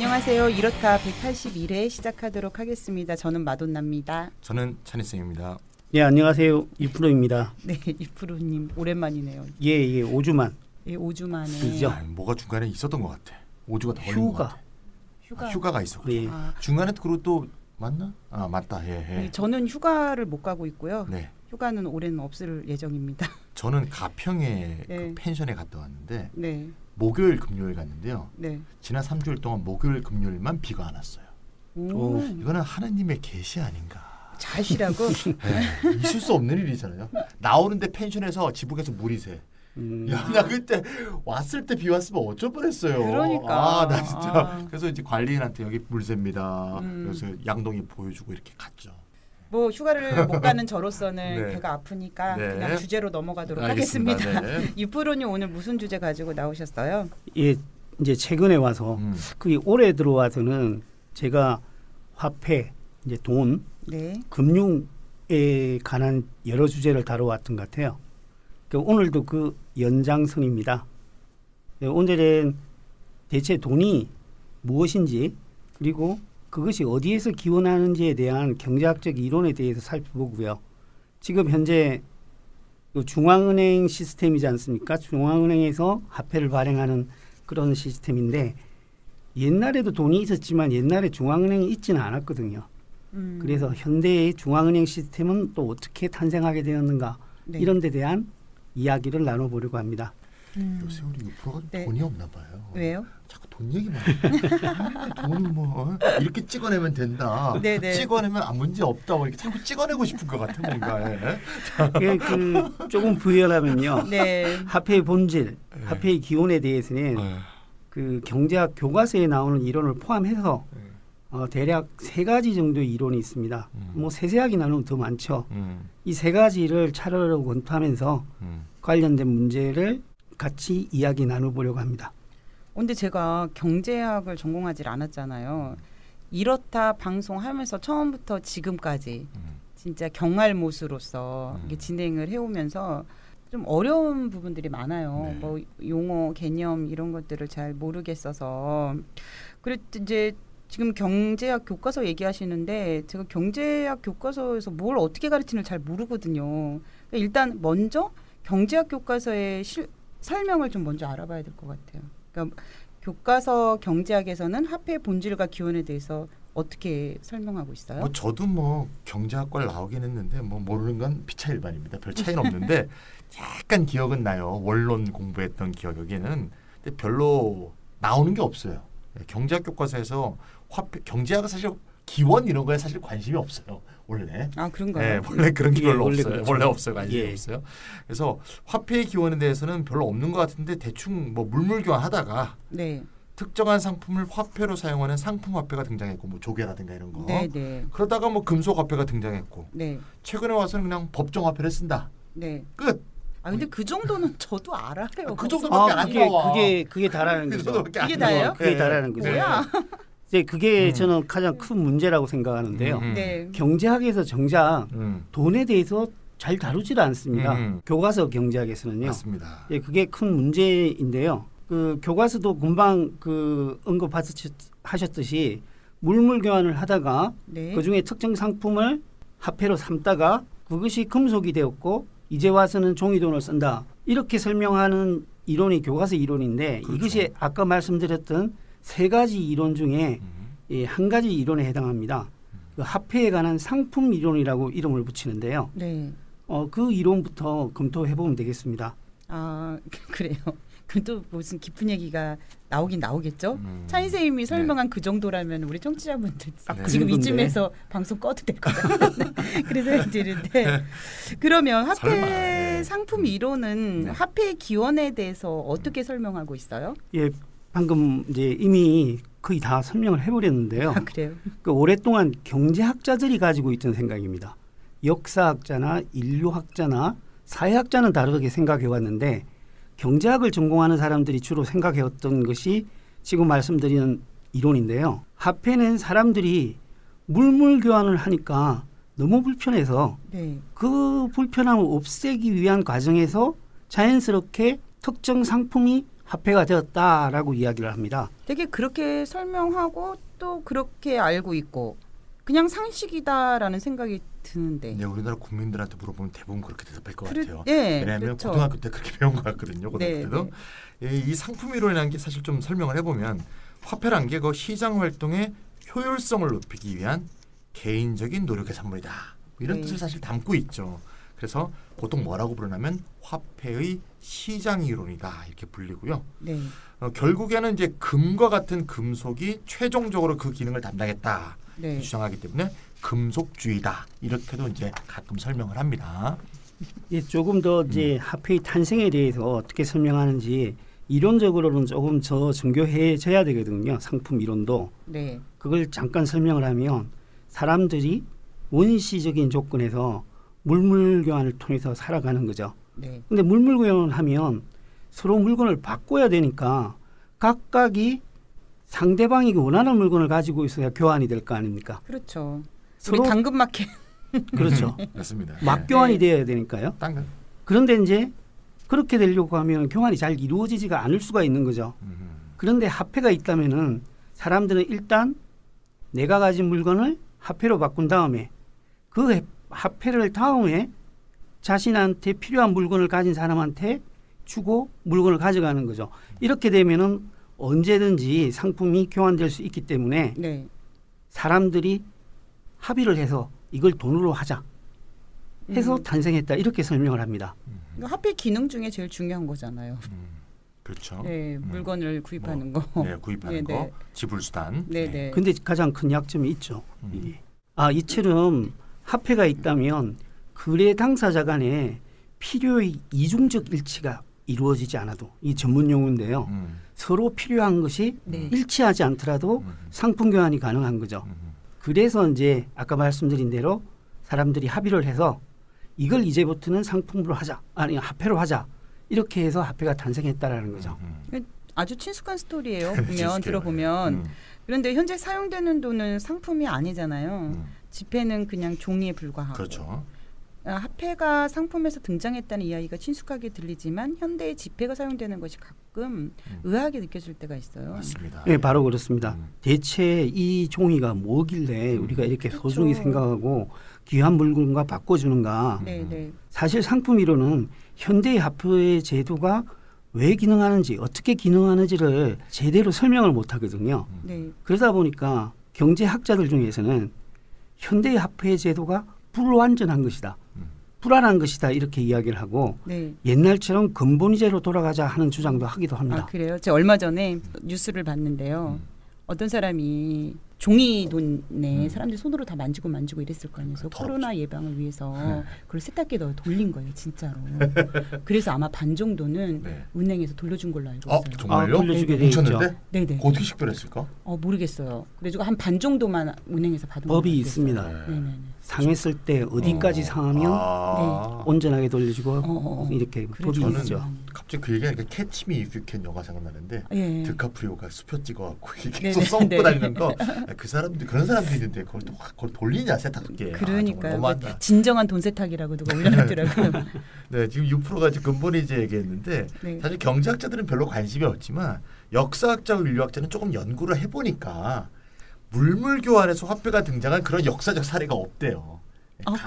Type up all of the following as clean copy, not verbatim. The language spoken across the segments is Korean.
안녕하세요. 이렇다 181회 시작하도록 하겠습니다. 저는 마돈나입니다. 저는 찬희쌤입니다. 예, 안녕하세요. 이프로입니다. 네, 이프로님 오랜만이네요. 예, 5주만. 예, 5주 만에. 뭐가 중간에 있었던 것 같아. 5주가 더 걸린 것 같아. 휴가가 있었고. 예. 중간에 그리고 또 맞나? 아, 맞다. 예. 네, 저는 휴가를 못 가고 있고요. 네. 휴가는 올해는 없을 예정입니다. 저는 가평에 네. 그 펜션에 갔다 왔는데 네. 목요일 금요일 갔는데요. 네. 지난 3주일 동안 목요일 금요일만 비가 안 왔어요. 오. 이거는 하나님의 계시 아닌가. 잘 쉬라고? 네, 있을 수 없는 일이잖아요. 나오는데 펜션에서 지붕에서 물이 새. 야, 나 그때 왔을 때 비 왔으면 어쩔 뻔했어요. 그러니까. 나 진짜. 그래서 이제 관리인한테 여기 물 셉니다. 그래서 양동이 보여주고 이렇게 갔죠. 뭐 휴가를 못 가는 저로서는 네. 배가 아프니까 네. 그냥 주제로 넘어가도록 알겠습니다. 하겠습니다. 네. 이프로님 오늘 무슨 주제 가지고 나오셨어요? 예, 이제 최근에 와서 그 올해 들어와서는 제가 화폐, 이제 돈, 네. 금융에 관한 여러 주제를 다뤄왔던 것 같아요. 그러니까 오늘도 그 연장선입니다. 네, 오늘은 대체 돈이 무엇인지 그리고 그것이 어디에서 기원하는지에 대한 경제학적 이론에 대해서 살펴보고요. 지금 현재 중앙은행 시스템이지 않습니까? 중앙은행에서 화폐를 발행하는 그런 시스템인데 옛날에도 돈이 있었지만 옛날에 중앙은행이 있지는 않았거든요. 그래서 현대의 중앙은행 시스템은 또 어떻게 탄생하게 되었는가 네. 이런 데 대한 이야기를 나눠보려고 합니다. 요새 우리 유프로가 네. 돈이 없나 봐요. 왜요? 자꾸 돈 얘기만 해. 돈이 뭐 이렇게 찍어내면 된다. 네네. 찍어내면 아무 문제 없다. 뭐 이렇게 자꾸 찍어내고 싶은 것 같아 뭔가. 예, 그 조금 부연하면요. 네. 화폐의 본질, 화폐의 기원에 대해서는 그 경제학 교과서에 나오는 이론을 포함해서 대략 3가지 정도의 이론이 있습니다. 뭐 세세하게 나누면 더 많죠. 이 3가지를 차례로 검토하면서 관련된 문제를 같이 이야기 나눠보려고 합니다. 근데 제가 경제학을 전공하지 않았잖아요. 이렇다 방송하면서 처음부터 지금까지 진짜 경알못으로서 이게 진행을 해오면서 좀 어려운 부분들이 많아요. 네. 뭐 용어, 개념 이런 것들을 잘 모르겠어서 그래서 이제 지금 경제학 교과서 얘기하시는데 제가 경제학 교과서에서 뭘 어떻게 가르치는지 잘 모르거든요. 그러니까 일단 먼저 경제학 교과서의 설명을 좀 먼저 알아봐야 될 것 같아요. 그러니까 교과서 경제학에서는 화폐의 본질과 기원에 대해서 어떻게 설명하고 있어요? 뭐 저도 뭐 경제학과를 나오긴 했는데 뭐 모르는 건 피차일반입니다. 별 차이는 없는데 약간 기억은 나요. 원론 공부했던 기억에는 근데 별로 나오는 게 없어요. 경제학 교과서에서 화폐 경제학은 사실 기원 이런 거에 사실 관심이 없어요. 원래. 아 그런가요? 네, 원래 그런 게 별로 원래 없어요. 그렇죠. 원래 없어요. 관심이 예. 없어요. 그래서 화폐의 기원에 대해서는 별로 없는 것 같은데 대충 뭐 물물교환하다가 네. 특정한 상품을 화폐로 사용하는 상품 화폐가 등장했고 뭐 조개라든가 이런 거. 네, 네. 그러다가 뭐 금속 화폐가 등장했고 네. 최근에 와서는 그냥 법정 화폐를 쓴다. 네. 끝. 아 근데 그 정도는 저도 알아요. 그 정도밖에 안 나와. 그게 다라는 그 거죠. 정도밖에 안 이게 나와. 다예요? 그게 네. 다라는 거죠. 뭐야? 이제 그게 저는 가장 큰 문제라고 생각하는데요. 네. 경제학에서 정작 음. 돈에 대해서 잘 다루질 않습니다. 교과서 경제학에서는요. 맞습니다. 예, 그게 큰 문제인데요. 그 교과서도 금방 그 언급하셨듯이 물물 교환을 하다가 네. 그중에 특정 상품을 화폐로 삼다가 그것이 금속이 되었고 이제 와서는 종이돈을 쓴다. 이렇게 설명하는 이론이 교과서 이론인데 그렇죠. 이것이 아까 말씀드렸던 3가지 이론 중에 한 가지 이론에 해당합니다. 그 화폐에 관한 상품 이론이라고 이름을 붙이는데요. 네. 그 이론부터 검토해 보면 되겠습니다. 아 그래요. 그럼 또 무슨 깊은 얘기가 나오긴 나오겠죠. 차인 선생님이 설명한 그 정도라면 우리 청취자분들 그 지금 정도인데. 이쯤에서 방송 꺼도 될 것 같아요. 그래서 드는데 그러면 화폐 설마, 네. 상품 이론은 네. 화폐의 기원에 대해서 어떻게 설명하고 있어요? 예, 방금 이제 이미 거의 다 설명을 해버렸는데요. 아, 그래요? 그 오랫동안 경제학자들이 가지고 있던 생각입니다. 역사학자나 인류학자나 사회학자는 다르게 생각해 왔는데 경제학을 전공하는 사람들이 주로 생각해왔던 것이 지금 말씀드리는 이론인데요. 화폐는 사람들이 물물 교환을 하니까 너무 불편해서 네. 그 불편함을 없애기 위한 과정에서 자연스럽게 특정 상품이 화폐가 되었다라고 이야기를 합니다. 되게 그렇게 설명하고 또 그렇게 알고 있고 그냥 상식이다라는 생각이 드는데. 네, 우리나라 국민들한테 물어보면 대부분 그렇게 대답할 것 같아요. 네, 왜냐하면 그렇죠. 고등학교 때 그렇게 배운 것 같거든요. 고등학교 때도. 이 상품 이론이라는 게 사실 좀 설명을 해보면 화폐란 게 그 시장 활동의 효율성을 높이기 위한 개인적인 노력의 산물이다. 이런 뜻을 사실 담고 있죠. 그래서 보통 뭐라고 부르냐면 화폐의 시장 이론이다 이렇게 불리고요. 네. 결국에는 이제 금과 같은 금속이 최종적으로 그 기능을 담당했다 네. 주장하기 때문에 금속주의다 이렇게도 이제 가끔 설명을 합니다. 예, 조금 더 이제 화폐의 탄생에 대해서 어떻게 설명하는지 이론적으로는 조금 더 정교해져야 되거든요. 상품 이론도. 네. 그걸 잠깐 설명을 하면 사람들이 원시적인 조건에서 물물 교환을 통해서 살아가는 거죠. 네. 근데 물물 교환을 하면 서로 물건을 바꿔야 되니까 각각이 상대방이 원하는 물건을 가지고 있어야 교환이 될 거 아닙니까? 그렇죠. 서로 우리 당근마켓. 그렇죠. 맞습니다. 막 교환이 네. 돼야 되니까요. 당근. 그런데 이제 그렇게 되려고 하면 교환이 잘 이루어지지가 않을 수가 있는 거죠. 그런데 화폐가 있다면은 사람들은 일단 내가 가진 물건을 화폐로 바꾼 다음에 그 화폐를 다음에 자신한테 필요한 물건을 가진 사람한테 주고 물건을 가져가는 거죠. 이렇게 되면은 언제든지 상품이 교환될 수 있기 때문에 네. 사람들이 합의를 해서 이걸 돈으로 하자 해서 탄생했다 이렇게 설명을 합니다. 그러니까 화폐 기능 중에 제일 중요한 거잖아요. 그렇죠. 네, 물건을 구입하는 거. 네, 구입하는 네, 거, 네. 지불수단. 네, 네. 근데 가장 큰 약점이 있죠. 이게. 이처럼 화폐가 있다면 거래 당사자 간에 필요의 이중적 일치가 이루어지지 않아도 이 전문 용어인데요. 서로 필요한 것이 네. 일치하지 않더라도 상품 교환이 가능한 거죠. 그래서 이제 아까 말씀드린 대로 사람들이 합의를 해서 이걸 이제부터는 상품으로 하자, 아니 화폐로 하자 이렇게 해서 화폐가 탄생했다라는 거죠. 아주 친숙한 스토리예요. 보면 들어보면. 그런데 현재 사용되는 돈은 상품이 아니잖아요. 지폐는 그냥 종이에 불과하고. 그렇죠. 화폐가 상품에서 등장했다는 이야기가 친숙하게 들리지만 현대의 지폐가 사용되는 것이 가끔 의아하게 느껴질 때가 있어요. 맞습니다. 네, 바로 그렇습니다. 대체 이 종이가 뭐길래 우리가 이렇게 그렇죠. 소중히 생각하고 귀한 물건과 바꿔주는가. 네, 네. 사실 상품 이론은 현대의 화폐의 제도가 왜 기능하는지 어떻게 기능하는지를 제대로 설명을 못하거든요. 네. 그러다 보니까 경제학자들 중에서는 현대의 화폐의 제도가 불완전한 것이다. 불안한 것이다 이렇게 이야기를 하고 네. 옛날처럼 근본이제로 돌아가자 하는 주장도 하기도 합니다. 그래요? 제가 얼마 전에 뉴스를 봤는데요. 어떤 사람이 종이 돈에 사람들이 손으로 다 만지고 이랬을 거 아니에요. 그래서 코로나 예방을 위해서 그걸 세탁기에 넣어 돌린 거예요, 진짜로. 그래서 아마 반 정도는 네. 은행에서 돌려준 걸로 알고 있어요. 정말요? 돌려주게 돼 있죠. 뭉쳤는데? 네네. 어떻게 식별했을까? 모르겠어요. 그래가지고 한 반 정도만 은행에서 받은 법이 걸로 알고 있습니다. 있어요. 네네네. 상했을 때 어디까지 상하면 온전하게 돌려주고 이렇게 법이 저는 있죠. 갑자기 그 얘기하니까 캐치 미 이프 유 캔 영화 생각나는데 예. 드카프리오가 수표 찍어갖고 계속 네네. 써먹고 네. 다니는 거 그 사람들 그런 사람들이 있는데 그걸 돌리냐 세탁기에. 그러니까요. 너무한다. 진정한 돈 세탁이라고 누가 올려놨더라고요. 네, 지금 6%가 지금 근본이제 얘기했는데 네. 사실 경제학자들은 별로 관심이 없지만 역사학자와 인류학자는 조금 연구를 해보니까 물물 교환에서 화폐가 등장한 그런 역사적 사례가 없대요.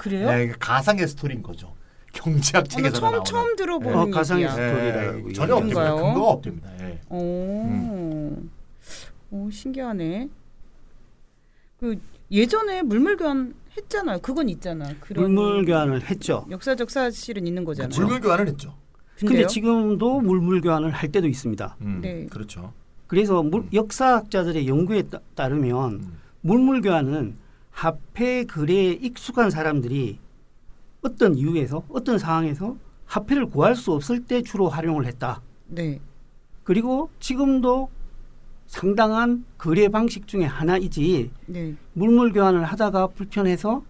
그래요? 네, 가상의 스토리인 거죠. 경제학 책에서 나오는. 처음 들어보는 가상의 얘기야. 스토리라고 전혀 없습니다. 그런가요? 근거가 없답니다. 예. 오, 신기하네. 그 예전에 물물 교환 했잖아요. 그건 있잖아. 그런 물물 교환을 했죠. 역사적 사실은 있는 거잖아요. 물물 교환을 했죠. 근데 근데요? 지금도 물물 교환을 할 때도 있습니다. 네. 그렇죠. 그래서 역사학자들의 연구에 따르면 물물 교환은 화폐 거래에 익숙한 사람들이 어떤 이유에서 어떤 상황에서 화폐를 구할 수 없을 때 주로 활용을 했다. 네. 그리고 지금도 상당한 거래 방식 중에 하나이지 네. 물물 교환을 하다가 불편해서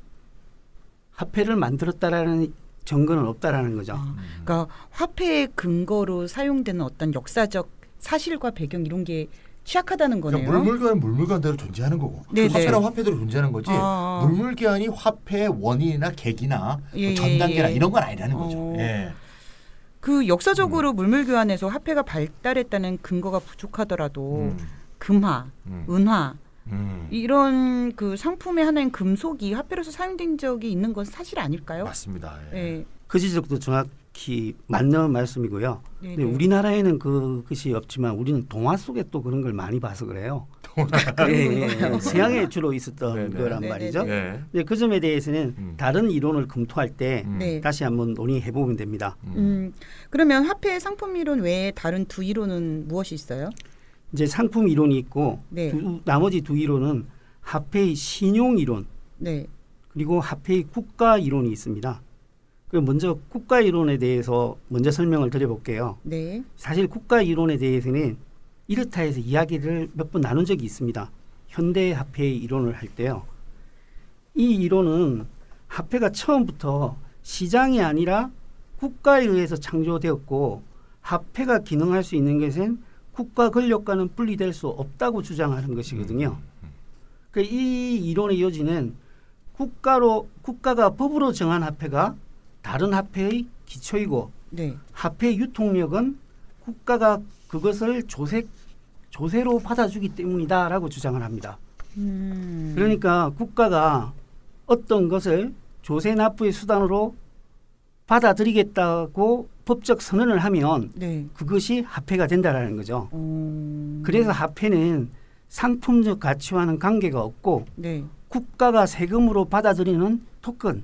화폐를 만들었다라는 증거는 없다라는 거죠. 그러니까 화폐의 근거로 사용되는 어떤 역사적 사실과 배경 이런 게 취약하다는 거네요. 그러니까 물물 교환은 물물 교환대로 존재하는 거고 네네. 화폐는 화폐대로 존재하는 거지 물물 교환이 화폐의 원인이나 계기나 뭐 전단계나 이런 건 아니라는 거죠. 예. 그 역사적으로 물물 교환에서 화폐가 발달했다는 근거가 부족하더라도 금화, 은화 이런 그 상품의 하나인 금속이 화폐로서 사용된 적이 있는 건 사실 아닐까요? 맞습니다. 예. 네. 그 지적도 정확히 맞는 말씀이고요. 근데 우리나라에는 그것이 없지만 우리는 동화 속에 또 그런 걸 많이 봐서 그래요. 서양에 주로 있었던 거란 말이죠. 근데 그 점에 대해서는 다른 이론을 검토할 때 다시 한번 논의해 보면 됩니다. 그러면 화폐 상품 이론 외에 다른 두 이론은 무엇이 있어요? 이제 상품 이론이 있고 나머지 두 이론은 화폐의 신용 이론 그리고 화폐의 국가 이론이 있습니다. 그럼 먼저 국가 이론에 대해서 먼저 설명을 드려볼게요. 사실 국가 이론에 대해서는 이렇다 해서 이야기를 몇 번 나눈 적이 있습니다. 현대 화폐의 이론을 할 때요. 이 이론은 화폐가 처음부터 시장이 아니라 국가에 의해서 창조되었고 화폐가 기능할 수 있는 것은 국가 권력과는 분리될 수 없다고 주장하는 것이거든요. 그러니까 이 이론의 요지는 국가가 법으로 정한 화폐가 다른 화폐의 기초이고 화폐의 유통력은 국가가 그것을 조세로 받아주기 때문이다라고 주장을 합니다. 그러니까 국가가 어떤 것을 조세 납부의 수단으로 받아들이겠다고 법적 선언을 하면 그것이 화폐가 된다라는 거죠. 그래서 화폐는 상품적 가치와는 관계가 없고 국가가 세금으로 받아들이는 토큰,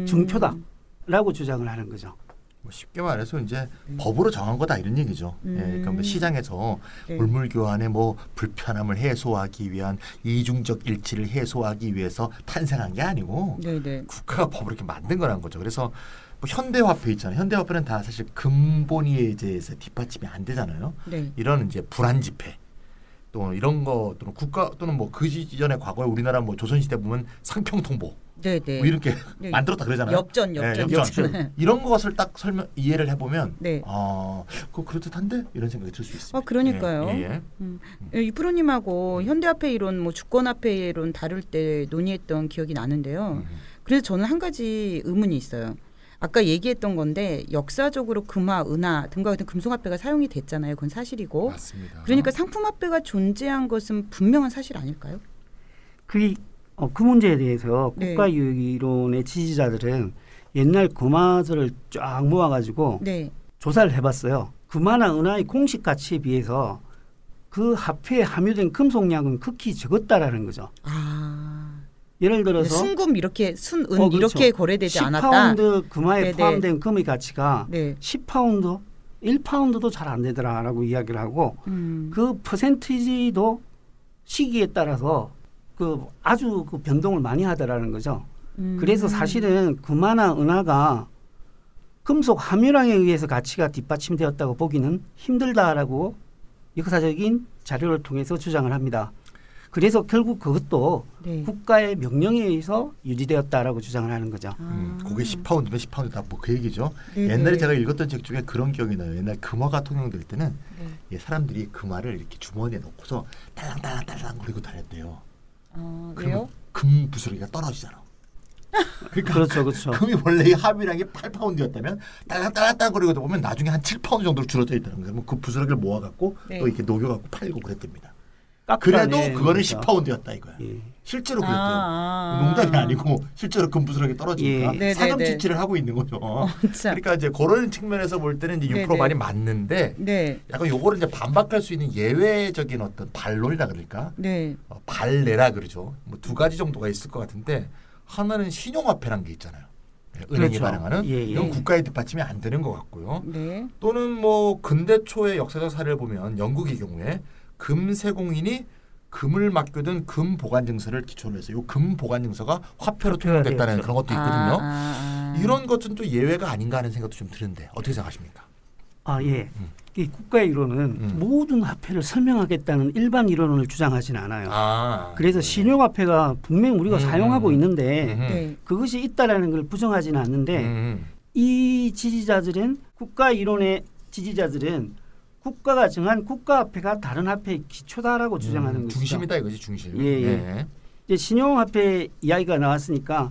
증표다라고 주장을 하는 거죠. 뭐 쉽게 말해서 이제 법으로 정한 거다 이런 얘기죠. 그러니까 뭐 시장에서 물물 교환의 뭐 불편함을 해소하기 위한 이중적 일치를 해소하기 위해서 탄생한 게 아니고 국가가 법으로 이렇게 만든 거라는 거죠. 그래서 뭐 현대화폐 있잖아요. 현대화폐는 다 사실 근본위에 의해서 뒷받침이 안 되잖아요. 이런 이제 불안지폐 또 이런 거 또는 국가 또는 뭐 그 이전에 과거에 우리나라 뭐 조선시대 보면 상평통보 뭐 이렇게 만들었다 그러잖아요. 엽전. 이런 것을 딱 이해를 해보면 그거 그럴듯한데 이런 생각이 들 수 있습니다. 그러니까요. 이프로님하고 현대화폐 이론, 뭐 주권화폐 이론 다룰 때 논의했던 기억이 나는데요. 그래서 저는 한 가지 의문이 있어요. 아까 얘기했던 건데 역사적으로 금화, 은화 등과 같은 금속화폐가 사용이 됐잖아요. 그건 사실이고. 맞습니다. 그러니까 상품화폐가 존재한 것은 분명한 사실 아닐까요? 그 문제에 대해서 국가이론의 지지자들은 옛날 금화들을 쫙 모아가지고 조사를 해봤어요. 금화나 은화의 공식 가치에 비해서 그 화폐에 함유된 금속량은 극히 적었다라는 거죠. 예를 들어서 순금 이렇게 순은 이렇게 거래되지 않았다. 10파운드 금화에 포함된 금의 가치가 10파운드, 1파운드도 잘 안 되더라라고 이야기를 하고 그 퍼센티지도 시기에 따라서 아주 변동을 많이 하더라는 거죠. 그래서 사실은 금화나 은화가 금속 함유량에 의해서 가치가 뒷받침되었다고 보기는 힘들다라고 역사적인 자료를 통해서 주장을 합니다. 그래서 결국 그것도 국가의 명령에 의해서 유지되었다라고 주장을 하는 거죠. 그게 10파운드면 10파운드다 뭐 그 얘기죠. 옛날에 제가 읽었던 책 중에 그런 기억이 나요. 옛날 금화가 통용될 때는 사람들이 금화를 이렇게 주머니에 넣고서 딸랑딸랑 거리고 다녔대요. 왜요? 금 부스러기가 떨어지잖아. 그러니까 그렇죠. 금이 원래 합의량이 8파운드였다면 딸랑딸랑 거리고 보면 나중에 한 7파운드 정도로 줄어져 있다는 거예요. 그 부스러기를 모아갖고 또 이렇게 녹여갖고 팔고 그랬답니다. 그래도 그거는 10파운드였다 이거야. 실제로 그랬대요. 농담이 아니고 실제로 금부스러기 떨어지니까 사금 지출을 하고 있는 거죠. 그러니까 이제 그런 측면에서 볼 때는 이제 6% 말이 맞는데 약간 요거를 이제 반박할 수 있는 예외적인 어떤 반론이라 그럴까? 발레라 그러죠. 뭐 두 가지 정도가 있을 것 같은데 하나는 신용화폐란 게 있잖아요. 은행이 발행하는 이건 국가의 뒷받침이 안 되는 것 같고요. 또는 뭐 근대 초의 역사적 사례를 보면 영국의 경우에 금세공인이 금을 맡겨둔 금 보관 증서를 기초로 해서 이 금 보관 증서가 화폐로 통용됐다는 그런 것도 있거든요. 이런 것은 또 예외가 아닌가 하는 생각도 좀 드는데 어떻게 생각하십니까? 이 국가의 이론은 모든 화폐를 설명하겠다는 일반 이론을 주장하지는 않아요. 그래서 신용화폐가 분명히 우리가 사용하고 있는데 그것이 있다라는 걸 부정하지는 않는데 이 지지자들은 국가 이론의 지지자들은 국가가 정한 국가화폐가 다른 화폐의 기초다라고 주장하는 것이죠. 중심이다 이거지 중심. 이제 신용화폐 이야기가 나왔으니까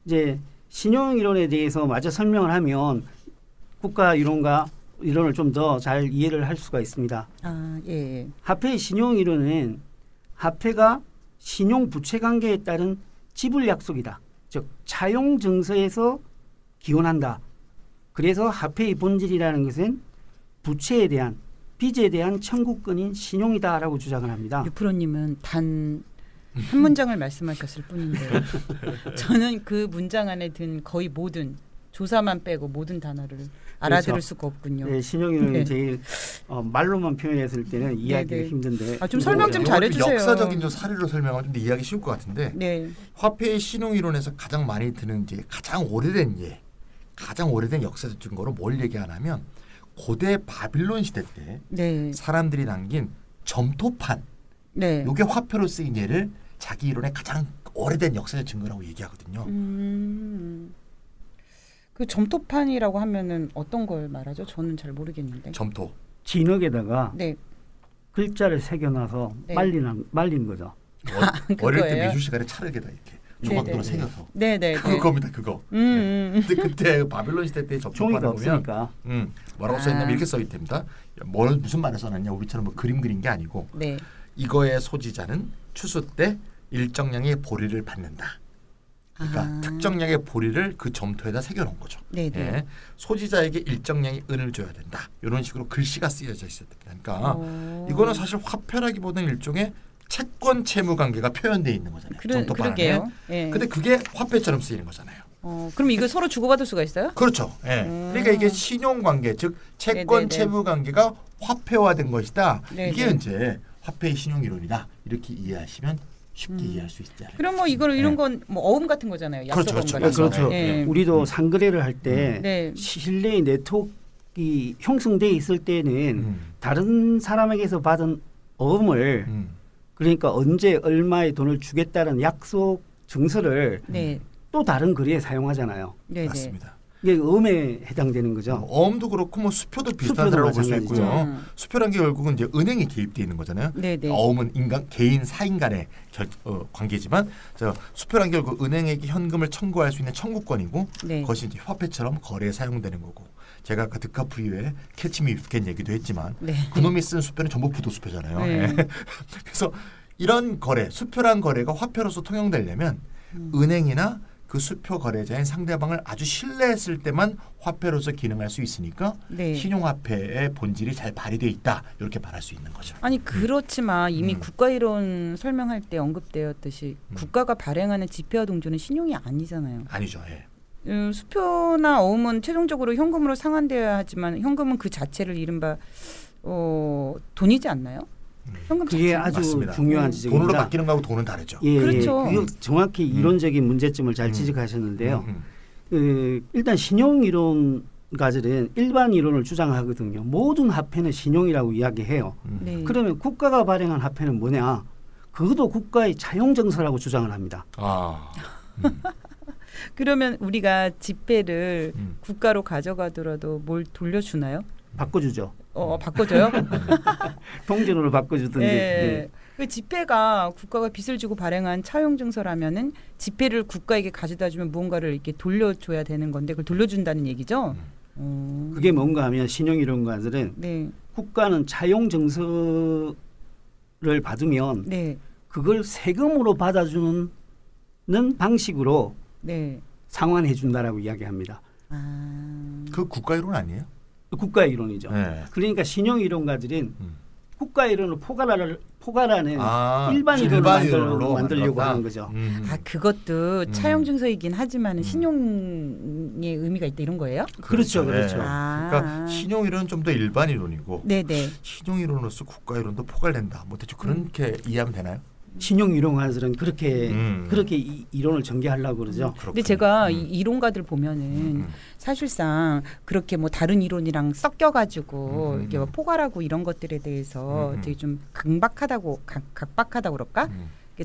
이제 신용이론에 대해서 마저 설명을 하면 국가 이론을 좀 더 잘 이해를 할 수가 있습니다. 아, 예. 화폐의 신용 이론은 화폐가 신용 부채 관계에 따른 지불 약속이다. 즉 차용 증서에서 기원한다. 그래서 화폐의 본질이라는 것은 부채에 대한 빚에 대한 청구권인 신용이다라고 주장을 합니다. 유프로님은 단 한 문장을 말씀하셨을 뿐인데 저는 그 문장 안에 든 거의 모든 조사만 빼고 모든 단어를 알아들을 그렇죠. 수가 없군요. 네, 신용이론이 네. 제일 말로만 표현했을 때는 이해하기가 네, 네. 힘든데 아, 좀 설명 좀 이거 잘해주세요. 역사적인 좀 사례로 설명하면 좀 더 이해하기 쉬울 것 같은데 네. 화폐의 신용 이론에서 가장 많이 드는 이제 가장 오래된 역사적 증거로 뭘 얘기하냐면 고대 바빌론 시대 때 네. 사람들이 남긴 점토판 네. 요게 화폐로 쓰인 예를 자기 이론의 가장 오래된 역사적 증거라고 얘기하거든요. 그 점토판이라고 하면은 어떤 걸 말하죠? 저는 잘 모르겠는데. 점토. 진흙에다가 네. 글자를 새겨놔서 네. 말린 거죠. 어릴 때 그거예요? 미술 시간에 차르게다 이렇게 조각도로 네네. 새겨서 네네. 그겁니다. 그거. 근데 그때 바빌론 시대 때 종이가 점토판을 보면 없으니까. 뭐라고 써있냐면 이렇게 써있답니다. 무슨 말을 써놨냐 우리처럼 뭐 그림 그린 게 아니고 네. 이거의 소지자는 추수 때 일정량의 보리를 받는다. 그러니까 특정량의 보리를 그 점토에다 새겨놓은 거죠. 네네. 예. 소지자에게 일정량의 은을 줘야 된다. 이런 식으로 글씨가 쓰여져 있었다. 그러니까 이거는 사실 화폐라기보다는 일종의 채권 채무 관계가 표현되어 있는 거잖아요. 점토판 안에. 그러게요. 예. 근데 그게 화폐처럼 쓰이는 거잖아요. 그럼 이거 서로 주고받을 수가 있어요? 그렇죠. 예. 그러니까 이게 신용 관계, 즉 채권 네네네. 채무 관계가 화폐화된 것이다. 네네. 이게 이제 화폐의 신용 이론이다. 이렇게 이해하시면 쉽게 이해할 수 있지 않을까. 그럼 뭐 이거는 이런 건 뭐 어음 같은 거잖아요. 약속 그렇죠, 그렇죠. 어음 같은 거. 그렇죠. 예. 우리도 상거래를 할 때 네. 실내의 네트워크가 형성돼 있을 때는 음. 다른 사람에게서 받은 어음을 그러니까 언제 얼마의 돈을 주겠다는 약속 증서를 네. 또 다른 거래에 사용하잖아요. 네. 네. 맞습니다. 이게 음에 해당되는 거죠. 어음도 그렇고 뭐 수표도 비슷한 수표도 사라고 볼 수 마찬가지죠. 있고요. 수표란 게 결국은 이제 은행에 개입돼 있는 거잖아요. 네네. 어음은 개인 사인 간의 관계지만 수표란 게 결국 은행에게 현금을 청구할 수 있는 청구권이고 네. 그것이 이제 화폐처럼 거래에 사용되는 거고 제가 아까 드카프리오의 캐치미 유캔 얘기도 했지만 네. 그놈이 쓴 수표는 전부 부도 수표잖아요. 네. 그래서 이런 거래, 수표란 거래가 화폐로서 통용되려면 은행이나 그 수표 거래자인 상대방을 아주 신뢰했을 때만 화폐로서 기능할 수 있으니까 네. 신용화폐의 본질이 잘 발휘되어 있다 이렇게 말할 수 있는 거죠. 아니 그렇지만 이미 국가이론 설명할 때 언급되었듯이 국가가 발행하는 지폐와 동조는 신용이 아니잖아요. 아니죠. 예. 수표나 어음은 최종적으로 현금으로 상환되어야 하지만 현금은 그 자체를 이른바 돈이지 않나요? 현금 그게 자체. 아주 맞습니다. 중요한 돈으로 지적입니다. 바뀌는 거하고 돈은 다르죠. 예, 그렇죠. 예. 그게 정확히 이론적인 문제점을 잘 지적하셨는데요. 음. 일단 신용 이론가들은 일반 이론을 주장하거든요. 모든 화폐는 신용이라고 이야기해요. 네. 그러면 국가가 발행한 화폐는 뭐냐? 그것도 국가의 차용 정서라고 주장을 합니다. 아, 그러면 우리가 지폐를 음. 국가로 가져가더라도 뭘 돌려주나요? 바꿔주죠. 바꿔줘요? 통전으로 바꿔주던데. 예. 그 지폐가 국가가 빚을 지고 발행한 차용 증서라면은 지폐를 국가에게 가져다주면 무언가를 이렇게 돌려줘야 되는 건데 그걸 돌려준다는 얘기죠. 그게 뭔가 하면 신용이론가들은 네, 국가는 차용 정서를 받으면 네, 그걸 세금으로 받아주는 방식으로 네. 상환해 준다라고 이야기합니다. 그 국가 이론 아니에요? 국가 이론이죠. 네. 그러니까 신용 이론가들은 국가 이론을 포괄하는 아, 일반 일반 이론을 이론으로 만들려고 만들었다? 하는 거죠. 그것도 차용 증서이긴 하지만 신용의 의미가 있다 이런 거예요? 그렇죠, 네. 그렇죠. 그러니까 신용 이론은 좀 더 일반 이론이고 네, 네. 신용 이론으로서 국가 이론도 포괄된다. 뭐 대충 그렇게 이해하면 되나요? 신용 이론가들은 그렇게 음. 이론을 전개하려고 그러죠. 근데 제가 이 이론가들 보면은 사실상 그렇게 뭐 다른 이론이랑 섞여가지고 이렇게 뭐 포괄하고 이런 것들에 대해서 되게 좀 각박하다고 그럴까?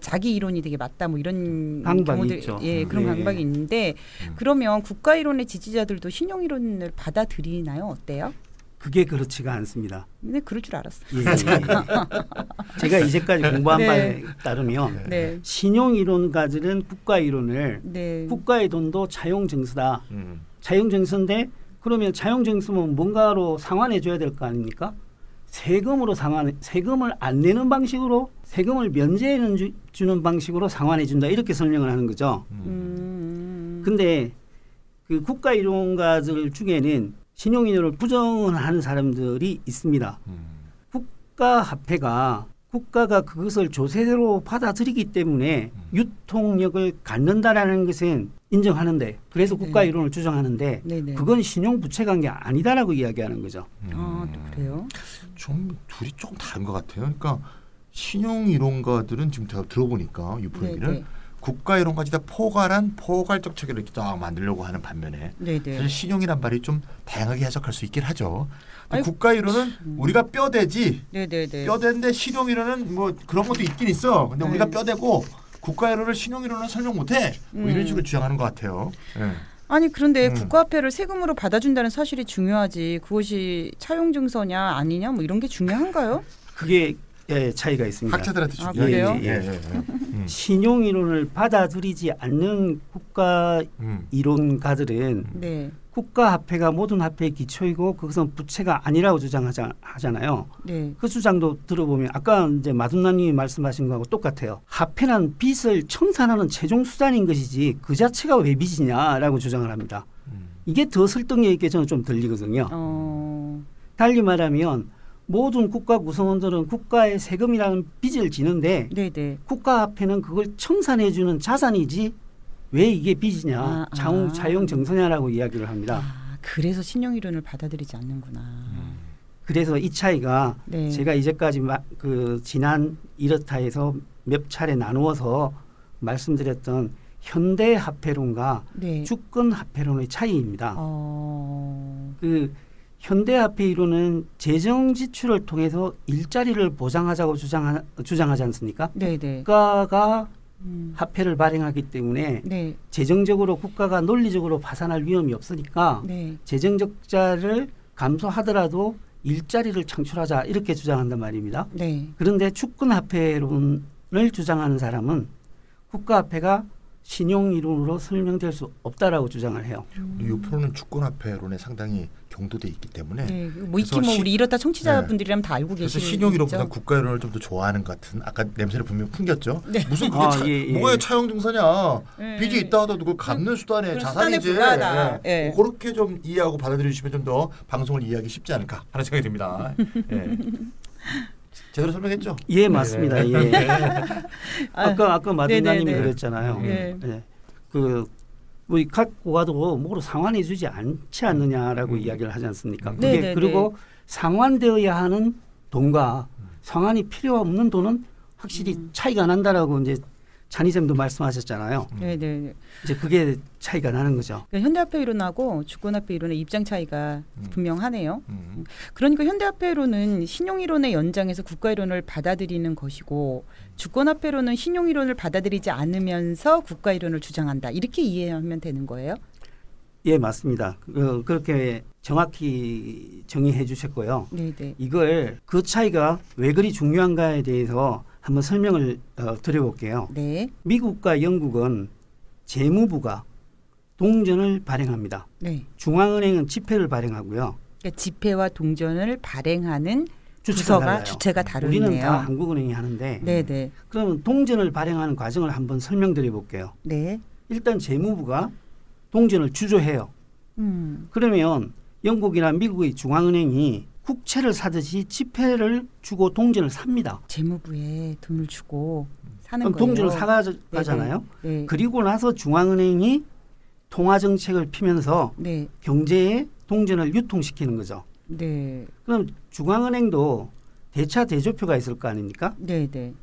자기 이론이 되게 맞다 뭐 이런 강박이 경우들 있죠. 예 그런 네. 강박이 있는데 그러면 국가 이론의 지지자들도 신용 이론을 받아들이나요? 어때요? 그게 그렇지가 않습니다. 근데 그럴 줄 알았어. 예, 예. 제가 이제까지 공부한 네. 바에 따르면 네, 신용 이론가들은 국가 이론을 네, 국가의 돈도 차용 증서다. 음. 차용 증서인데 그러면 차용증서는 뭔가로 상환해 줘야 될 거 아닙니까? 세금을 안 내는 방식으로 세금을 면제해 주는 방식으로 상환해 준다 이렇게 설명을 하는 거죠. 근데 그 국가이론가들 중에는 신용이론을 부정하는 사람들이 있습니다. 국가화폐가 국가가 그것을 조세로 받아들이기 때문에 유통력을 갖는다라는 것은 인정하는데 그래서 네. 국가이론을 주장하는데 네네. 그건 신용부채 관계 아니다라고 이야기하는 거죠. 아, 또 그래요? 좀 둘이 조금 다른 것 같아요. 그러니까 신용이론가들은 지금 제가 들어보니까 유포 얘기를 네네. 국가이론까지 다 포괄적 체계를 이렇게 딱 만들려고 하는 반면에 네네. 사실 신용이란 말이 좀 다양하게 해석할 수 있긴 하죠. 아니, 국가이론은 우리가 뼈대지 네네네. 뼈대인데 신용이론은 뭐 그런 것도 있긴 있어. 근데 네. 우리가 뼈대고 국가이론을 신용이론은 설명 못해. 뭐 이런 식으로 주장하는 것 같아요. 네. 아니 그런데 국가화폐를 세금으로 받아준다는 사실이 중요하지 그것이 차용증서냐 아니냐 뭐 이런 게 중요한가요? 그게 차이가 있습니다. 학자들한테 아, 중요해요. 그래요? 신용이론을 받아들이지 않는 국가이론가들은 네. 국가화폐가 모든 화폐의 기초이고 그것은 부채가 아니라고 주장하잖아요. 네. 그 주장도 들어보면 아까 이제 마둔나님이 말씀하신 거하고 똑같아요. 화폐는 빚을 청산하는 최종 수단인 것이지 그 자체가 왜 빚이냐라고 주장을 합니다. 이게 더 설득력 있게 저는 좀 들리거든요. 달리 말하면 모든 국가 구성원들은 국가의 세금이라는 빚을 지는데 네네. 국가화폐는 그걸 청산해주는 자산이지 왜 이게 빚이냐 차용 정서냐라고 이야기를 합니다. 아, 그래서 신용이론을 받아들이지 않는구나. 그래서 이 차이가 네. 제가 이제까지 지난 이렇다에서 몇 차례 나누어서 말씀드렸던 현대화폐론과 네. 주권화폐론의 차이입니다. 그 현대화폐 이론은 재정 지출을 통해서 일자리를 보장하자고 주장하지 않습니까? 네네. 국가가 화폐를 발행하기 때문에 네. 재정적으로 국가가 논리적으로 파산할 위험이 없으니까 네. 재정 적자를 감소하더라도 일자리를 창출하자 이렇게 주장한단 말입니다. 네. 그런데 주권화폐론을 주장하는 사람은 국가화폐가 신용이론으로 설명될 수 없다라고 주장을 해요. 우리 유포는 주권화폐론에 상당히 경도돼 있기 때문에 네. 뭐 익히 뭐 우리 이렇다 청취자분들이라면 다 알고 그래서 계시죠. 신용이론보다 국가이론을 좀 더 좋아하는 것 같은 아까 냄새를 분명히 풍겼죠. 네. 무슨 그게 뭐가 차용증서냐. 네. 빚이 있다 하더라도 그걸 갚는 수단의 자산이지. 불과하다. 네. 그렇게 좀 이해하고 받아들여 주시면 좀 더 방송을 이해하기 쉽지 않을까 하는 생각이 듭니다. 네. 제대로 설명했죠? 예, 맞습니다. 네. 예. 아까 마든나님이 네네네. 그랬잖아요. 네. 예. 우리 갖고 가도 뭐로 상환해주지 않지 않느냐라고 이야기를 하지 않습니까? 그게 네네네. 그리고 상환되어야 하는 돈과 상환이 필요 없는 돈은 확실히 차이가 난다라고 이제 찬희쌤도 말씀하셨잖아요. 네네. 이제 그게 차이가 나는 거죠. 그러니까 현대화폐 이론하고 주권화폐 이론의 입장 차이가 분명하네요. 그러니까 현대화폐 이론은 신용이론의 연장에서 국가이론을 받아들이는 것이고 주권화폐로는 신용이론을 받아들이지 않으면서 국가이론을 주장한다. 이렇게 이해하면 되는 거예요? 예, 맞습니다. 그렇게 정확히 정의해 주셨고요. 네네. 이걸 그 차이가 왜 그리 중요한가에 대해서 한번 설명을 드려볼게요. 네. 미국과 영국은 재무부가 동전을 발행합니다. 네. 중앙은행은 지폐를 발행하고요. 그러니까 지폐와 동전을 발행하는 주체가 다르네요. 우리는 다 한국은행이 하는데 네네. 그러면 동전을 발행하는 과정을 한번 설명드려 볼게요. 네. 일단 재무부가 동전을 주조해요. 그러면 영국이나 미국의 중앙은행이 국채를 사듯이 지폐를 주고 동전을 삽니다. 재무부에 돈을 주고 사는 거예요. 동전을 사가잖아요. 네. 그리고 나서 중앙은행이 통화 정책을 피면서 네. 경제에 동전을 유통시키는 거죠. 네. 그럼 중앙은행도 대차 대조표가 있을 거 아닙니까? 네. 네.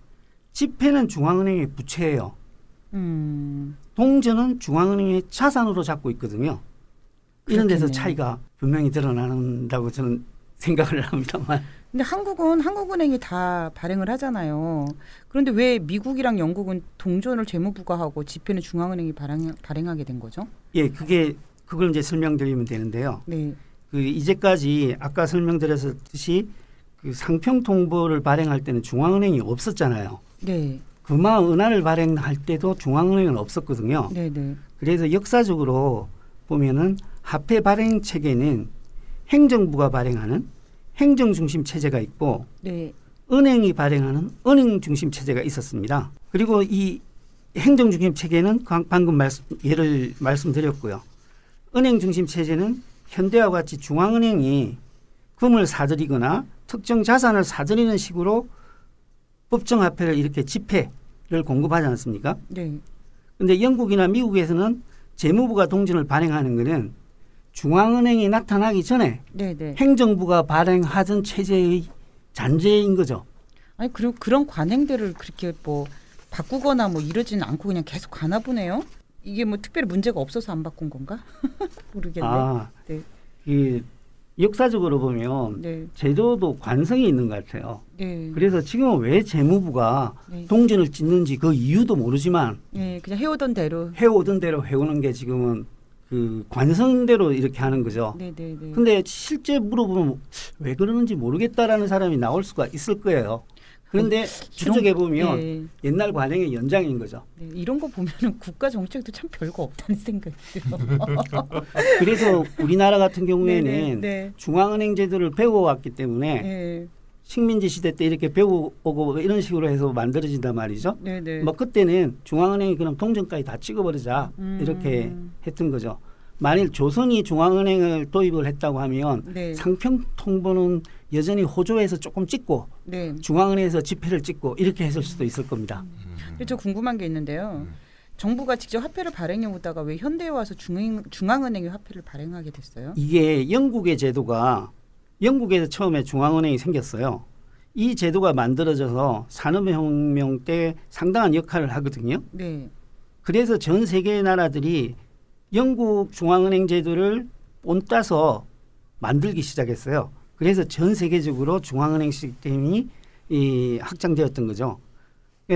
지폐는 중앙은행의 부채예요. 동전은 중앙은행의 자산으로 잡고 있거든요. 이런 데서 그렇겠네요. 차이가 분명히 드러난다고 저는 생각을 합니다만. 근데 한국은 한국은행이 다 발행을 하잖아요. 그런데 왜 미국이랑 영국은 동전을 재무부가 하고 지폐는 중앙은행이 발행하게 된 거죠? 예, 그걸 이제 설명드리면 되는데요. 네. 이제까지 아까 설명드렸듯이 그 상평 통보를 발행할 때는 중앙은행이 없었잖아요. 네. 금화 은화를 발행할 때도 중앙은행은 없었거든요. 네, 네. 그래서 역사적으로 보면은 화폐 발행 체계는 행정부가 발행하는 행정 중심 체제가 있고 네. 은행이 발행하는 은행 중심 체제가 있었습니다. 그리고 이 행정 중심 체계는 방금 예를 말씀드렸고요. 은행 중심 체제는 현대와 같이 중앙은행이 금을 사들이거나 특정 자산을 사들이는 식으로 법정 화폐를 이렇게 지폐를 공급하지 않습니까? 네. 그런데 영국이나 미국에서는 재무부가 동전을 발행하는 것은 중앙은행이 나타나기 전에 네네. 행정부가 발행하던 체제의 잔재인 거죠. 아니 그런 관행들을 그렇게 뭐 바꾸거나 뭐 이러지는 않고 그냥 계속 가나 보네요. 이게 뭐 특별히 문제가 없어서 안 바꾼 건가? 모르겠네. 네. 이 역사적으로 보면 네. 제도도 관성이 있는 것 같아요. 네. 그래서 지금은 왜 재무부가 네. 동전을 찍는지 그 이유도 모르지만 네, 그냥 해오던 대로. 해오던 대로 해오는 게 지금은 그 관성대로 이렇게 하는 거죠. 네네네. 근데 실제 물어보면 왜 그러는지 모르겠다라는 사람이 나올 수가 있을 거예요. 그런데 추적해 보면 네. 옛날 관행의 연장인 거죠. 네, 이런 거 보면은 국가 정책도 참 별거 없다는 생각이 들어요. 그래서 우리나라 같은 경우에는 네네, 네. 중앙은행 제도를 배워왔기 때문에 네. 식민지 시대 때 이렇게 배워오고 이런 식으로 해서 만들어진단 말이죠. 네네. 뭐 그때는 중앙은행이 그럼 동전까지 다 찍어버리자 이렇게 했던 거죠. 만일 조선이 중앙은행을 도입을 했다고 하면 네. 상평통보는 여전히 호조에서 조금 찍고 네. 중앙은행에서 지폐를 찍고 이렇게 했을 수도 있을 겁니다. 근데 저 궁금한 게 있는데요. 정부가 직접 화폐를 발행해 오다가 왜 현대에 와서 중앙은행이 화폐를 발행하게 됐어요? 이게 영국의 제도가 영국에서 처음에 중앙은행이 생겼어요. 이 제도가 만들어져서 산업혁명 때 상당한 역할을 하거든요. 네. 그래서 전 세계 나라들이 영국 중앙은행 제도를 본따서 만들기 시작했어요. 그래서 전 세계적으로 중앙은행 시스템이 확장되었던 거죠.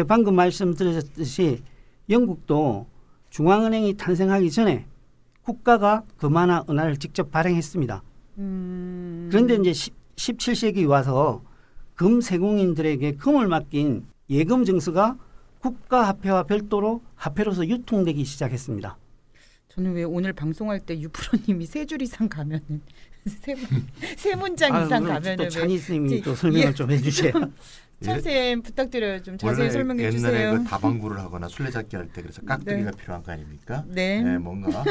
방금 말씀드렸듯이 영국도 중앙은행이 탄생하기 전에 국가가 금화나 은화를 직접 발행했습니다. 그런데 이제 17세기 와서 금세공인들에게 금을 맡긴 예금 증서가 국가화폐와 별도로 화폐로서 유통되기 시작했습니다. 저는 왜 오늘 방송할 때 유프로님이 세 줄 이상 가면은 세 문장 이상 가면은 또 찬희 선생님이 또 설명을 좀 해주세요. 찬쌤 부탁드려요. 좀 자세히 설명해 주세요. 옛날에 그 다방구를 하거나 술래잡기 할 때 그래서 깍두기가 필요한 거 아닙니까? 네. 네, 뭔가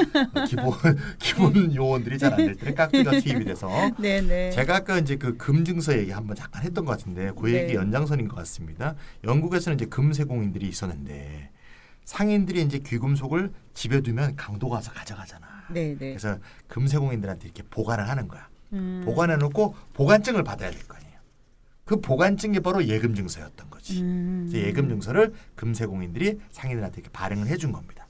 기본 요원들이 잘 안 될 때 깍두기가 투입이 돼서. 네네. 제가 아까 이제 그 금증서 얘기 한번 잠깐 했던 것 같은데 그 얘기 네. 연장선인 것 같습니다. 영국에서는 이제 금세공인들이 있었는데 상인들이 이제 귀금속을 집에 두면 강도가 와서 가져가잖아. 네네. 그래서 금세공인들한테 이렇게 보관을 하는 거야. 보관해놓고 보관증을 받아야 될 거 아니에요. 그 보관증이 바로 예금증서였던 거지. 그래서 예금증서를 금세공인들이 상인들한테 이렇게 발행을 해준 겁니다.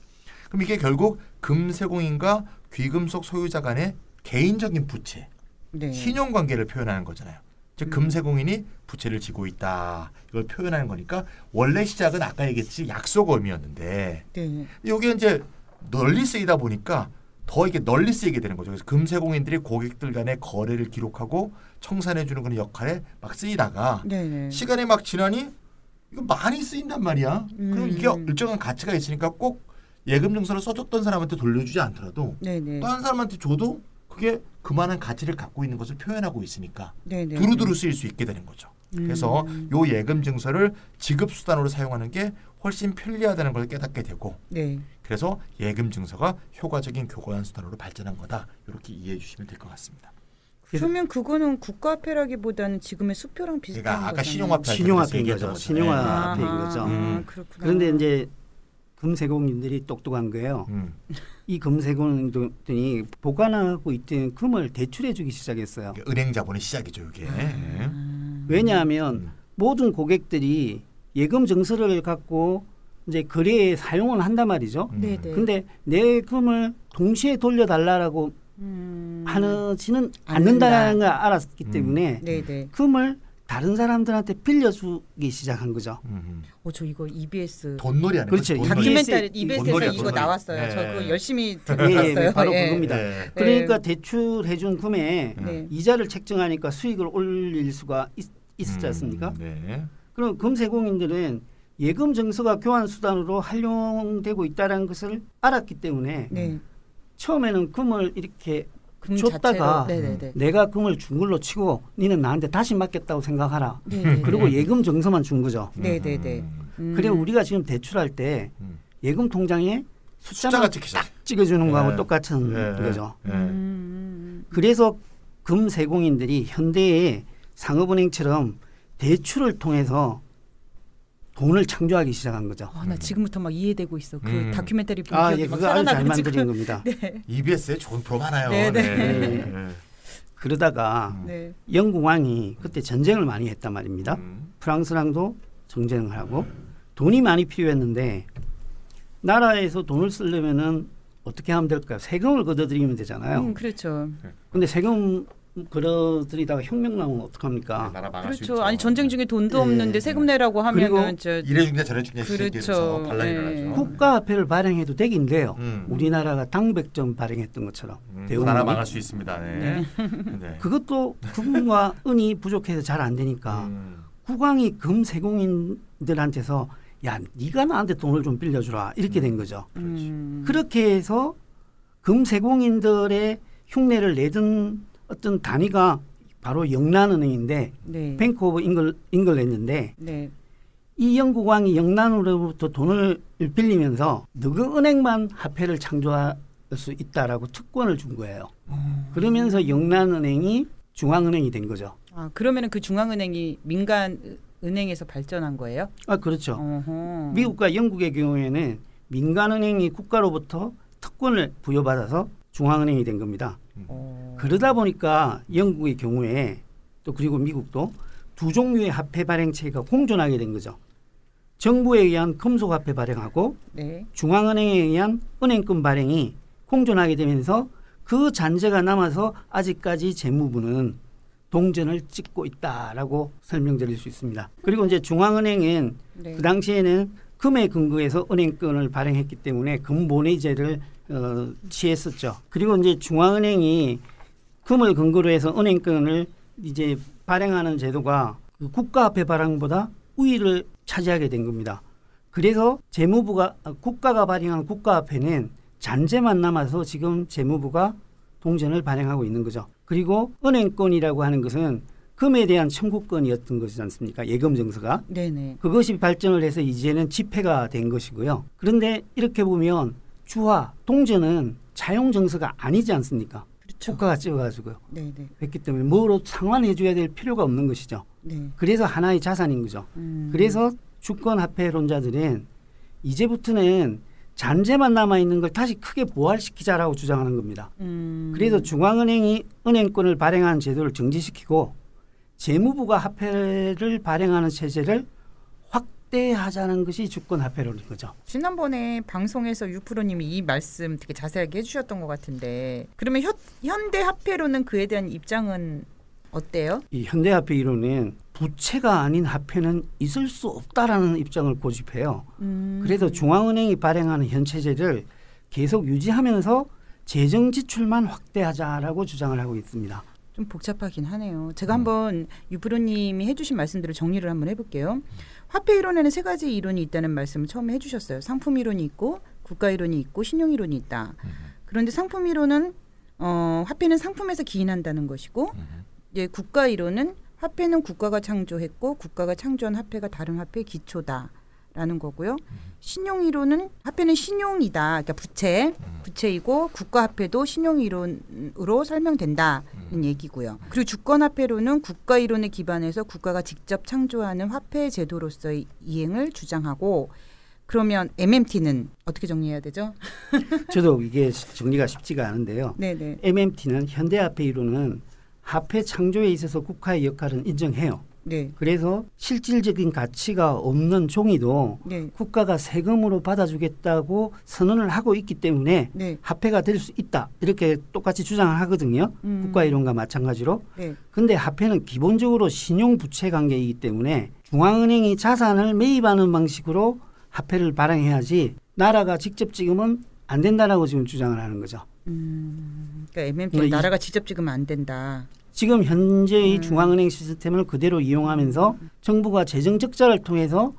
그럼 이게 결국 금세공인과 귀금속 소유자 간의 개인적인 부채, 네. 신용관계를 표현하는 거잖아요. 즉 금세공인이 부채를 지고 있다 이걸 표현하는 거니까 원래 시작은 아까 얘기했듯이 약속어음이었는데 네. 이게 이제 널리 쓰이다 보니까 더 이게 널리 쓰이게 되는 거죠. 그래서 금세공인들이 고객들 간의 거래를 기록하고 청산해 주는 그런 역할에 막 쓰이다가 네네. 시간이 막 지나니 이거 많이 쓰인단 말이야. 그럼 이게 일정한 가치가 있으니까 꼭 예금증서를 써줬던 사람한테 돌려주지 않더라도 네네. 다른 사람한테 줘도 그게 그만한 가치를 갖고 있는 것을 표현하고 있으니까 네네. 두루두루 쓰일 수 있게 되는 거죠. 그래서 요 예금증서를 지급수단으로 사용하는 게 훨씬 편리하다는 걸 깨닫게 되고 네. 그래서 예금증서가 효과적인 교환수단으로 발전한 거다. 이렇게 이해해 주시면 될 것 같습니다. 그러면 그거는 국가화폐라기보다는 지금의 수표랑 비슷한 그러니까 아까 거잖아요. 신용화폐인 거죠. 신용화폐인 거죠. 그렇구나. 그런데 이제 금세공인들이 똑똑한 거예요. 이 금세공인들이 보관하고 있던 금을 대출해주기 시작했어요. 은행 자본의 시작이죠, 이게. 왜냐하면 모든 고객들이 예금 증서를 갖고 이제 거래에 사용을 한단 말이죠. 네네. 근데 내 금을 동시에 돌려달라고 하지는 않는다는 걸 알았기 때문에 네네. 금을 다른 사람들한테 빌려주기 시작한 거죠. 저 이거 EBS 돈놀이 하는 그렇죠. 거죠. 다큐멘터리 EBS EBS에서 돈놀이야, 이거 돈놀이. 나왔어요. 네. 저 그거 열심히 예, 들어봤어요. 바로 예. 그겁니다. 네. 그러니까 대출해준 금에 네. 이자를 책정하니까 수익을 올릴 수가 있었지 않습니까? 네. 그럼 금세공인들은 예금 증서가 교환 수단으로 활용되고 있다는 것을 알았기 때문에 네. 처음에는 금을 이렇게 금 줬다가 자체로. 네네네. 내가 금을 준 걸로 치고 니는 나한테 다시 맡겠다고 생각하라. 네네네. 그리고 예금 증서만 준 거죠. 네네네. 그래 우리가 지금 대출할 때 예금 통장에 숫자가 숫자만 딱 찍어주는 거하고 네. 똑같은 네. 거죠. 네. 그래서 금세공인들이 현대의 상업은행처럼 대출을 통해서 돈을 창조하기 시작한 거죠. 나 지금부터 막 이해되고 있어. 그 다큐멘터리 본 아, 기억이 예, 막 그거 아주 잘 살아나고 만드는 지금. 겁니다. 네. EBS에 좋은 프로 많아요. 네, 네. 네. 그러다가 네. 영국 왕이 그때 전쟁을 많이 했단 말입니다. 프랑스랑도 전쟁을 하고 돈이 많이 필요했는데 나라에서 돈을 쓰려면은 어떻게 하면 될까요? 세금을 걷어들이면 되잖아요. 그렇죠. 근데 세금 걷어들이다가 혁명 나오면 어떡합니까? 나라 망할 수 그렇죠. 있죠. 아니 전쟁 중에 돈도 네. 없는데 세금 내라고 하면은 저 이래 중냐 저래 중냐 그렇죠. 시기에서 반란이 네. 일어나죠. 국가화폐를 발행해도 되긴 돼요. 음. 우리나라가 당백점 발행했던 것처럼. 대우문이. 나라 망할 수 있습니다. 네. 네. 그것도 금과 은이 부족해서 잘 안 되니까 국왕이 금세공인들한테서 야 네가 나한테 돈을 좀 빌려주라 이렇게 된 거죠. 그렇게 해서 금세공인들의 흉내를 내던 어떤 단위가 바로 영란은행인데 네. 뱅크 오브 잉글랜드인데 네. 이 영국 왕이 영란으로부터 돈을 빌리면서 너그 은행만 화폐를 창조할 수 있다라고 특권을 준 거예요. 그러면서 영란은행이 중앙은행이 된 거죠. 아 그러면은 그 중앙은행이 민간 은행에서 발전한 거예요? 아 그렇죠. 어허. 미국과 영국의 경우에는 민간은행이 국가로부터 특권을 부여받아서 중앙은행이 된 겁니다. 그러다 보니까 영국의 경우에 또 그리고 미국도 두 종류의 화폐 발행 체계가 공존하게 된 거죠. 정부에 의한 금속 화폐 발행하고 네. 중앙은행에 의한 은행권 발행이 공존하게 되면서 그 잔재가 남아서 아직까지 재무부는 동전을 찍고 있다라고 설명드릴 수 있습니다. 그리고 이제 중앙은행은 네. 그 당시에는 금에 근거해서 은행권을 발행했기 때문에 금본위제를 취했었죠. 그리고 이제 중앙은행이 금을 근거로 해서 은행권을 이제 발행하는 제도가 그 국가화폐 발행보다 우위를 차지하게 된 겁니다. 그래서 재무부가 국가가 발행한 국가화폐는 잔재만 남아서 지금 재무부가 동전을 발행하고 있는 거죠. 그리고 은행권이라고 하는 것은 금에 대한 청구권이었던 것이지 않습니까? 예금 증서가. 네네. 그것이 발전을 해서 이제는 지폐가 된 것이고요. 그런데 이렇게 보면 주화, 동전은 차용 증서가 아니지 않습니까? 그렇죠. 국가가 찍어가지고요. 네네. 그렇기 때문에 뭐로 상환해줘야 될 필요가 없는 것이죠. 네. 그래서 하나의 자산인 거죠. 그래서 주권화폐론자들은 이제부터는 잔재만 남아있는 걸 다시 크게 부활시키자라고 주장하는 겁니다. 그래서 중앙은행이 은행권을 발행하는 제도를 정지시키고 재무부가 화폐를 발행하는 체제를 확대하자는 것이 주권화폐론인 거죠. 지난번에 방송에서 유프로님이 이 말씀 되게 자세하게 해주셨던 것 같은데 그러면 현대 화폐로는 그에 대한 입장은 어때요? 이 현대화폐 이론은 부채가 아닌 화폐는 있을 수 없다라는 입장을 고집해요. 그래서 중앙은행이 발행하는 현체제를 계속 유지하면서 재정 지출만 확대하자라고 주장을 하고 있습니다. 좀 복잡하긴 하네요. 제가 한번 유프로님이 해주신 말씀들을 정리를 한번 해볼게요. 화폐 이론에는 세 가지 이론이 있다는 말씀을 처음에 해주셨어요. 상품 이론이 있고 국가 이론이 있고 신용 이론이 있다. 그런데 상품 이론은 화폐는 상품에서 기인한다는 것이고 예, 국가 이론은 화폐는 국가가 창조했고 국가가 창조한 화폐가 다른 화폐의 기초다라는 거고요. 신용 이론은 화폐는 신용이다. 그러니까 부채이고 국가 화폐도 신용 이론으로 설명된다는 얘기고요. 그리고 주권 화폐로는 국가 이론에 기반해서 국가가 직접 창조하는 화폐 제도로서의 이행을 주장하고 그러면 MMT는 어떻게 정리해야 되죠? 저도 이게 정리가 쉽지가 않은데요. 네네. MMT는 현대화폐 이론은 화폐 창조에 있어서 국가의 역할은 인정해요. 네. 그래서 실질적인 가치가 없는 종이도 네. 국가가 세금으로 받아주겠다고 선언을 하고 있기 때문에 네. 화폐가 될 수 있다. 이렇게 똑같이 주장을 하거든요. 국가 이론과 마찬가지로. 네. 근데 화폐는 기본적으로 신용부채 관계이기 때문에 중앙은행이 자산을 매입하는 방식으로 화폐를 발행해야지 나라가 직접 찍으면 안 된다라고 지금 주장을 하는 거죠. 그러니까 MMT는 나라가 직접 찍으면 안 된다. 지금 현재의 중앙은행 시스템을 그대로 이용하면서 정부가 재정 적자를 통해서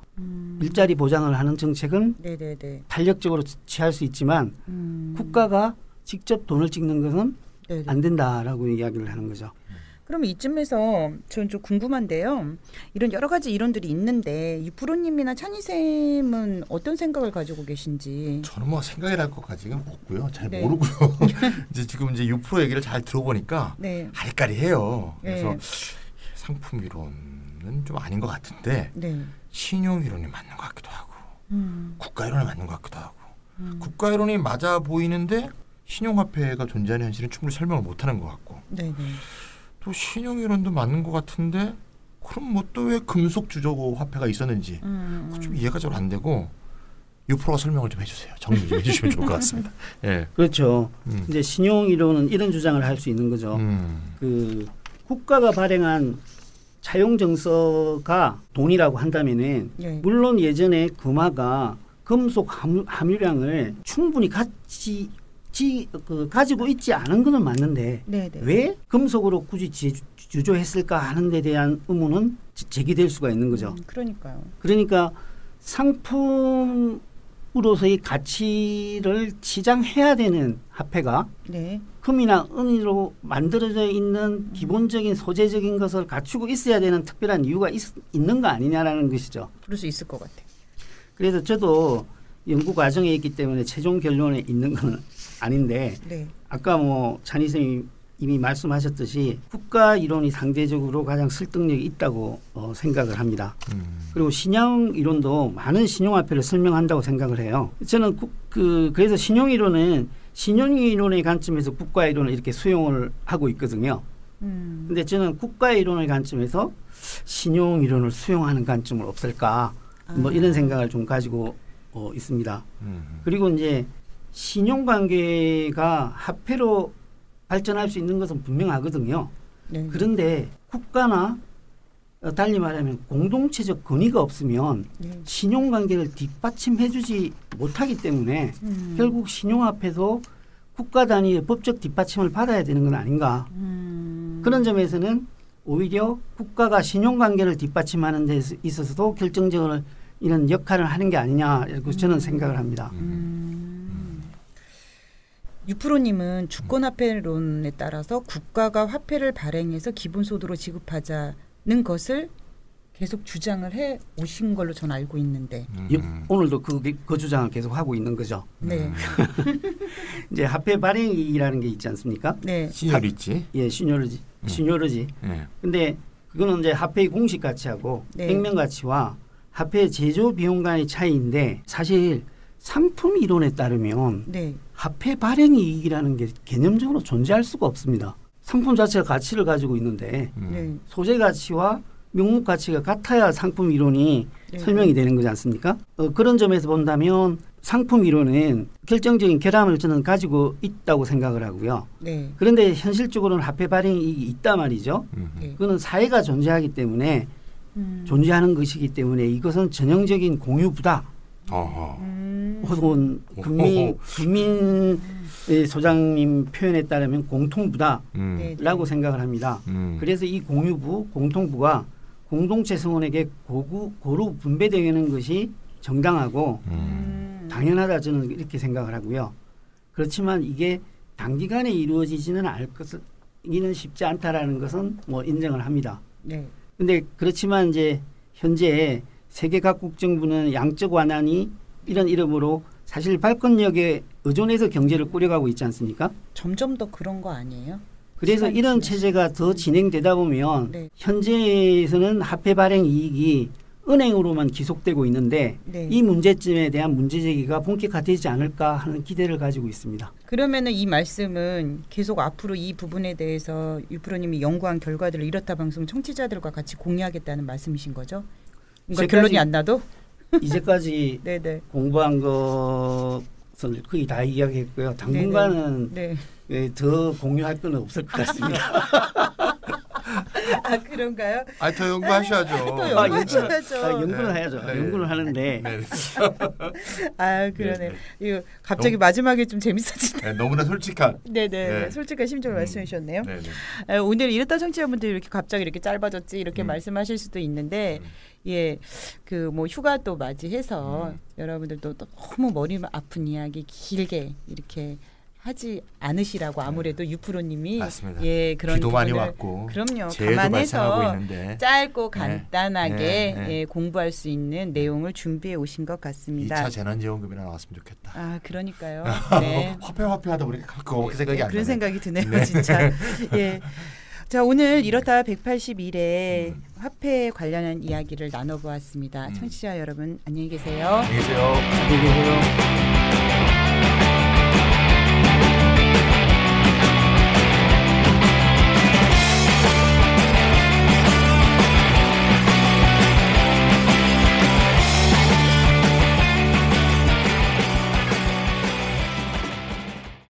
일자리 보장을 하는 정책은 네네네. 탄력적으로 취할 수 있지만 국가가 직접 돈을 찍는 것은 네네. 안 된다라고 이야기를 하는 거죠. 그러면 이쯤에서 전 좀 궁금한데요. 이런 여러 가지 이론들이 있는데 유프로님이나 찬희쌤은 어떤 생각을 가지고 계신지. 저는 뭐 생각이 날 것까지는 없고요. 잘 네. 모르고요. 지금 이제 유프로 얘기를 잘 들어보니까 네. 아리까리해요. 그래서 네. 상품 이론은 좀 아닌 것 같은데 네. 신용 이론이 맞는 것 같기도 하고 국가 이론이 맞는 것 같기도 하고 국가 이론이 맞아 보이는데 신용화폐가 존재하는 현실은 충분히 설명을 못하는 것 같고 네네. 또 신용 이론도 맞는 것 같은데 그럼 뭐 또 왜 금속 주저고 화폐가 있었는지 좀 이해가 잘 안 되고 유프로가 설명을 좀 해주세요. 정리 좀 해주시면 좋을 것 같습니다. 예. 그렇죠. 이제 신용 이론은 이런 주장을 할 수 있는 거죠. 그 국가가 발행한 차용 정서가 돈이라고 한다면은 네. 물론 예전에 금화가 금속 함유량을 충분히 가지고 있지 않은 것은 맞는데 네네. 왜 금속으로 굳이 주조했을까 하는 데 대한 의문은 제기될 수가 있는 거죠. 그러니까요. 그러니까 상품으로서의 가치를 치장해야 되는 화폐가 네. 금이나 은으로 만들어져 있는 기본적인 소재적인 것을 갖추고 있어야 되는 특별한 이유가 있는 거 아니냐라는 것이죠. 그럴 수 있을 것 같아요. 그래서 저도 연구 과정에 있기 때문에 최종 결론에 있는 건 아닌데 네. 아까 뭐 찬희 선생님이 이미 말씀하셨듯이 국가 이론이 상대적으로 가장 설득력이 있다고 생각을 합니다. 그리고 신용 이론도 많은 신용화폐를 설명한다고 생각을 해요. 저는 그래서 신용 이론은 신용 이론의 관점에서 국가 이론을 이렇게 수용을 하고 있거든요. 근데 저는 국가 이론의 관점에서 신용 이론을 수용하는 관점은 없을까? 뭐 이런 생각을 좀 가지고 있습니다. 그리고 이제 신용 관계가 화폐로 발전할 수 있는 것은 분명하거든요. 네. 그런데 국가나 달리 말하면 공동체적 권위가 없으면 네. 신용 관계를 뒷받침해주지 못하기 때문에 결국 신용화폐도 국가 단위의 법적 뒷받침을 받아야 되는 건 아닌가. 그런 점에서는 오히려 국가가 신용 관계를 뒷받침하는 데 있어서도 결정적인 이런 역할을 하는 게 아니냐 이렇게 저는 생각을 합니다. 유프로님은 주권화폐론에 따라서 국가가 화폐를 발행해서 기본소득으로 지급하자는 것을 계속 주장을 해 오신 걸로 저는 알고 있는데 오늘도 그 주장을 계속 하고 있는 거죠. 네. 이제 화폐 발행이라는 게 있지 않습니까? 네. 신용이 있지. 예, 신용이지. 네. 근데 그거는 이제 화폐의 공식 가치하고 네. 액면 가치와 화폐 제조 비용 간의 차이인데 사실 상품 이론에 따르면 네. 화폐 발행 이익이라는 게 개념적으로 존재할 수가 없습니다. 상품 자체가 가치를 가지고 있는데 네. 소재 가치와 명목 가치가 같아야 상품 이론이 네. 설명이 되는 거지 않습니까? 그런 점에서 본다면 상품 이론은 결정적인 결함을 저는 가지고 있다고 생각을 하고요. 네. 그런데 현실적으로는 화폐 발행 이익이 있단 말이죠. 네. 그거는 사회가 존재하기 때문에 존재하는 것이기 때문에 이것은 전형적인 공유부다. 혹은 국민 소장님 표현에 따르면 공통부다라고 네. 생각을 합니다. 그래서 이 공유부, 공통부가 공동체 성원에게 고루 분배되는 것이 정당하고 당연하다 저는 이렇게 생각을 하고요. 그렇지만 이게 단기간에 이루어지지는 않을 것은 이는 쉽지 않다라는 것은 뭐 인정을 합니다. 네. 근데 그렇지만 이제 현재 세계 각국 정부는 양적 완환이 이런 이름으로 사실 발권력에 의존해서 경제를 꾸려가고 있지 않습니까? 점점 더 그런 거 아니에요? 그래서 이런 체제가 더 진행되다 보면 네. 현재에서는 화폐 발행 이익이 은행으로만 기속되고 있는데 네. 이 문제점에 대한 문제 제기가 본격화되지 않을까 하는 기대를 가지고 있습니다. 그러면은 이 말씀은 계속 앞으로 이 부분에 대해서 유프로님이 연구한 결과들을 이렇다 방송 청취자들과 같이 공유하겠다는 말씀이신 거죠? 뭔가 결론이 안 나도? 이제까지 네네. 공부한 것을 거의 다 이야기했고요. 당분간은 네. 더 공유할 건 없을 것 같습니다. 아 그런가요? 더 연구하셔야죠. 또 연구하셔야죠. 연구는 해야죠. 네. 연구는 하는데. 네. 아 그러네. 네. 이거 갑자기 마지막에 좀 재밌어지네. 너무나 솔직한. 네네. 네. 솔직한 심정을 말씀해 주셨네요. 네네. 오늘 이랬다 청취자분들 이렇게 갑자기 이렇게 짧아졌지 이렇게 말씀하실 수도 있는데 예, 그 뭐 휴가 또 맞이해서 여러분들도 또 너무 머리 아픈 이야기 길게 이렇게 하지 않으시라고 아무래도 유프로님이 맞습니다. 예 그런 비도 많이 부분을 왔고 그럼요 재해도 발생하고 감안해서 있는데 짧고 간단하게 네. 예, 공부할 수 있는 내용을 준비해 오신 것 같습니다. 2차 재난지원금이나 나왔으면 좋겠다. 아 그러니까요. 네. 화폐 하다 보니까 그렇게 생각이 안 나네. 그런 생각이 드네요, 진짜. 예. 자 오늘 이렇다 181회 화폐에 관련한 이야기를 나눠보았습니다. 청취자 여러분 안녕히 계세요. 안녕히 계세요. 안녕히 계세요.